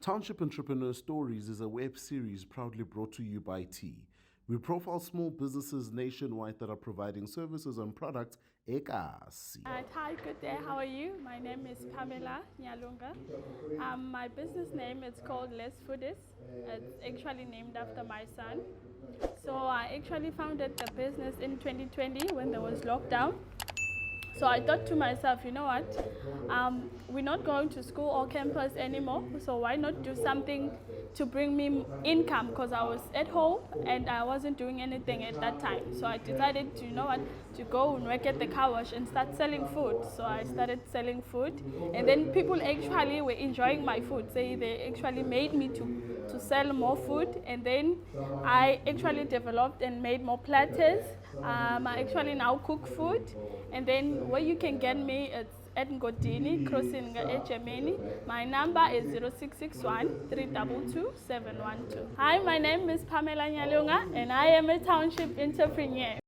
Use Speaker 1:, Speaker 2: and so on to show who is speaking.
Speaker 1: Township Entrepreneurs Stories is a web series proudly brought to you by T. We profile small businesses nationwide that are providing services and products ekasi.
Speaker 2: Hi, good day. How are you? My name is Pamela Nyalunga. My business name is called Foodies. It's actually named after my son. So I actually founded the business in 2020 when there was lockdown. So I thought to myself, you know what, we're not going to school or campus anymore, so why not do something to bring me income, because I was at home and I wasn't doing anything at that time. So I decided to, you know what, to go and work at the car wash and start selling food. So I started selling food, and then people actually were enjoying my food. They actually made me to sell more food, and then I actually developed and made more platters. I actually now cook food, and then where you can get me, it's at Ngodini, crossing Germany. My number is 0661 322 712. Hi, my name is Pamela Nyalunga, and I am a township entrepreneur.